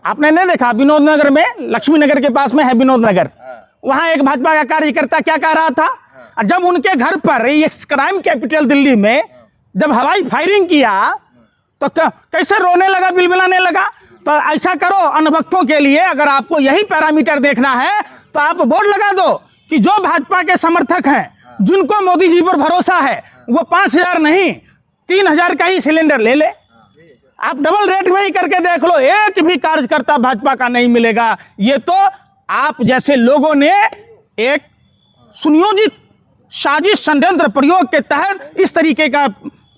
आपने नहीं देखा विनोद नगर में, लक्ष्मी नगर के पास में है विनोद नगर, वहां एक भाजपा का कार्यकर्ता क्या कह रहा था, जब उनके घर पर एक क्राइम कैपिटल दिल्ली में जब हवाई फायरिंग किया तो कैसे रोने लगा, बिलबिलाने लगा। तो ऐसा करो, अनुभक्तों के लिए अगर आपको यही पैरामीटर देखना है तो आप बोर्ड लगा दो कि जो भाजपा के समर्थक हैं, जिनको मोदी जी पर भरोसा है, वो 5,000 नहीं 3,000 का ही सिलेंडर ले ले। आप डबल रेट में ही करके देख लो, एक भी कार्यकर्ता भाजपा का नहीं मिलेगा। ये तो आप जैसे लोगों ने एक सुनियोजित साजिश षड्यंत्र प्रयोग के तहत इस तरीके का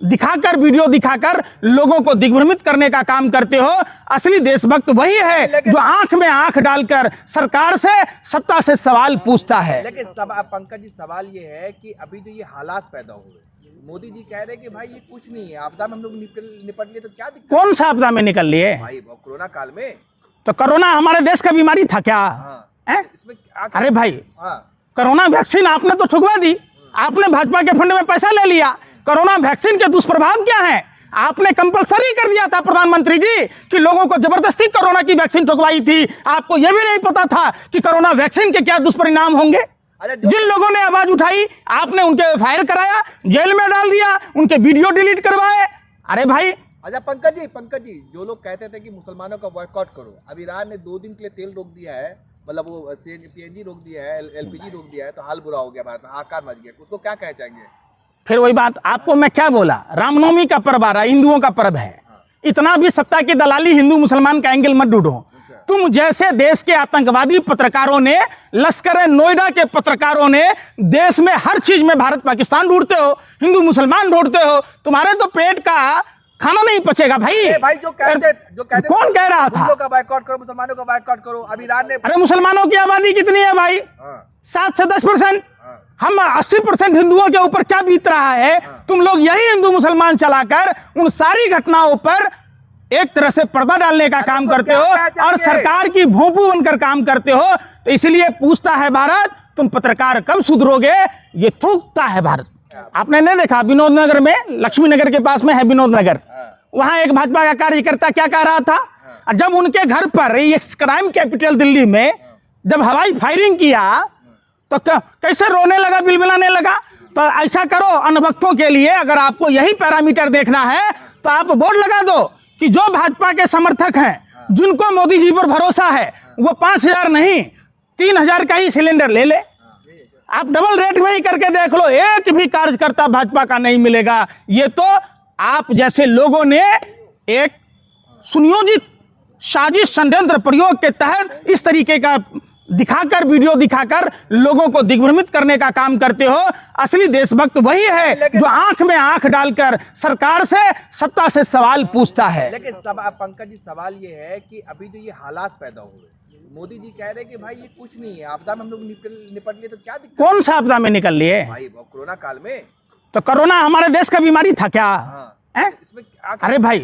दिखाकर, वीडियो दिखाकर लोगों को दिग्भ्रमित करने का काम करते हो। असली देशभक्त वही है जो आंख में आंख डालकर सरकार से, सत्ता से सवाल पूछता है। लेकिन पंकज जी, सवाल ये है कि अभी जो ये हालात पैदा हुए, मोदी जी कह रहे हैं कि भाई ये कुछ नहीं है, आपदा में हम लोग निपट लिए, तो क्या दिक्कत? कौन सा आपदा में निकल लिए भाई? कोरोना काल में तो कोरोना हमारे देश का बीमारी था क्या? इसमें अरे भाई, कोरोना वैक्सीन आपने तो ठुकवा दी, आपने भाजपा के फंड में पैसा ले लिया। कोरोना वैक्सीन के दुष्प्रभाव क्या है? आपने कंपलसरी कर दिया था प्रधानमंत्री जी कि लोगों को जबरदस्ती कोरोना की वैक्सीन ठुकवाई थी। आपको यह भी नहीं पता था कि कोरोना वैक्सीन के क्या दुष्परिणाम होंगे। जिन लोगों ने आवाज उठाई, आपने उनके फायर कराया, जेल में डाल दिया, उनके वीडियो डिलीट करवाए। अरे भाई, अच्छा पंकज जी, जो लोग कहते थे कि मुसलमानों का बॉयकॉट करो, अब ईरान ने 2 दिन के लिए तेल रोक दिया है, मतलब वो PNG रोक दिया है, LPG रोक दिया है, तो हाल बुरा हो गया, भारत हाहाकार मच गया। उसको क्या कह चाहेंगे? फिर वही बात, आपको मैं क्या बोला, रामनवमी का पर्व आ रहा है, हिंदुओं का पर्व है। इतना भी सत्ता की दलाली हिंदू मुसलमान का एंगल मत ढूंढो। तुम जैसे देश के आतंकवादी पत्रकारों ने, लश्कर नोएडा के पत्रकारों ने देश में हर चीज में भारत पाकिस्तान ढूंढते हो, हिंदू मुसलमान ढूंढते हो। तुम्हारे तो पेट का खाना नहीं पचेगा भाई। भाई जो कहते कौन कह रहा था का बायकॉट करो, मुसलमानों का बायकॉट करो? अब ईरान ने, अरे मुसलमानों की आबादी कितनी है भाई? 7 से 10%। हम 80% हिंदुओं के ऊपर क्या बीत रहा है? तुम लोग यही हिंदू मुसलमान चलाकर उन सारी घटनाओं पर एक तरह से पर्दा डालने का काम करते हो और सरकार की भोंपू बनकर काम करते हो। तो इसलिए पूछता है भारत, तुम पत्रकार कब सुधरोगे? ये थूकता है भारत। आपने नहीं देखा विनोद नगर में, लक्ष्मी नगर के पास में है विनोद नगर, वहां एक भाजपा का कार्यकर्ता क्या कह रहा था, जब उनके घर पर एक क्राइम कैपिटल दिल्ली में जब हवाई फायरिंग किया तो कैसे रोने लगा, बिलबिलाने लगा। तो ऐसा करो, अनुभक्तों के लिए अगर आपको यही पैरामीटर देखना है तो आप बोर्ड लगा दो कि जो भाजपा के समर्थक हैं, जिनको मोदी जी पर भरोसा है, वो 5,000 नहीं 3,000 का ही सिलेंडर ले ले। आप डबल रेट में ही करके देख लो, एक भी कार्यकर्ता भाजपा का नहीं मिलेगा। ये तो आप जैसे लोगों ने एक सुनियोजित साजिश षड्यंत्र प्रयोग के तहत इस तरीके का दिखाकर, वीडियो दिखाकर लोगों को दिग्भ्रमित करने का काम करते हो। असली देशभक्त वही है जो आंख में आंख डालकर सरकार से, सत्ता से सवाल पूछता है। लेकिन पंकज जी, सवाल ये है कि अभी जो ये हालात पैदा हुए, मोदी जी कह रहे हैं कि भाई ये कुछ नहीं है, आपदा में हम लोग निपट लिए, तो क्या दिक्कत? कौन सा आपदा में निकल लिए भाई? कोरोना काल में तो कोरोना हमारे देश का बीमारी था क्या? इसमें अरे भाई,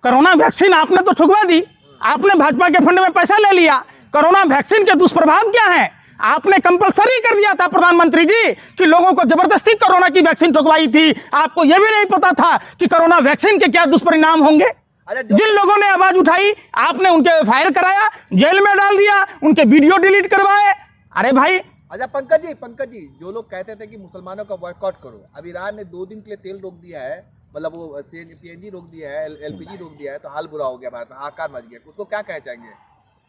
कोरोना वैक्सीन आपने तो ठुकवा दी, आपने भाजपा के फंड में पैसा ले लिया। कोरोना वैक्सीन के दुष्प्रभाव क्या है? आपने कंपलसरी कर दिया था प्रधानमंत्री जी कि लोगों को जबरदस्ती कोरोना की वैक्सीन ठुकवाई थी। आपको यह भी नहीं पता था कि कोरोना वैक्सीन के क्या दुष्परिणाम होंगे। जिन लोगों ने आवाज उठाई, आपने उनके फायर कराया, जेल में डाल दिया, उनके वीडियो डिलीट करवाए। अरे भाई, अच्छा पंकज जी, जो लोग कहते थे कि मुसलमानों का बॉयकॉट करो, अब ईरान ने 2 दिन के लिए तेल रोक दिया है, मतलब वो PNG रोक दिया है, LPG रोक दिया है, तो हाल बुरा हो गया, भारत हाहाकार मच गया। उसको क्या कह चाहेंगे?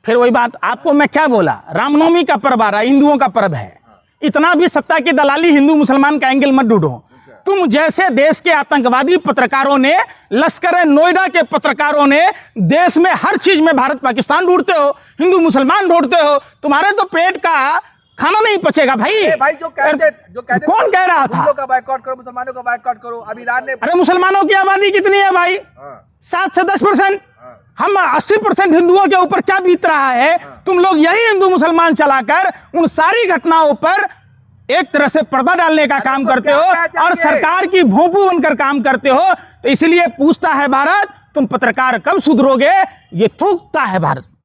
फिर वही बात, आपको मैं क्या बोला, रामनवमी का पर्व आ रहा है, हिंदुओं का पर्व है। इतना भी सत्ता की दलाली हिंदू मुसलमान का एंगल मत ढूंढो। तुम जैसे देश के आतंकवादी पत्रकारों ने, लश्कर नोएडा के पत्रकारों ने देश में हर चीज में भारत पाकिस्तान ढूंढते हो, हिंदू मुसलमान ढूंढते हो। तुम्हारे तो पेट का खाना नहीं पचेगा भाई। भाई जो कहते कौन कह रहा था का बायकॉट करो, मुसलमानों का बायकॉट करो? अब ईरान ने, अरे मुसलमानों की आबादी कितनी है भाई? 7 से 10%। हम 80% हिंदुओं के ऊपर क्या बीत रहा है? तुम लोग यही हिंदू मुसलमान चलाकर उन सारी घटनाओं पर एक तरह से पर्दा डालने का काम करते हो और सरकार की भोंपू बनकर काम करते हो। तो इसलिए पूछता है भारत, तुम पत्रकार कब सुधरोगे? ये थूकता है भारत।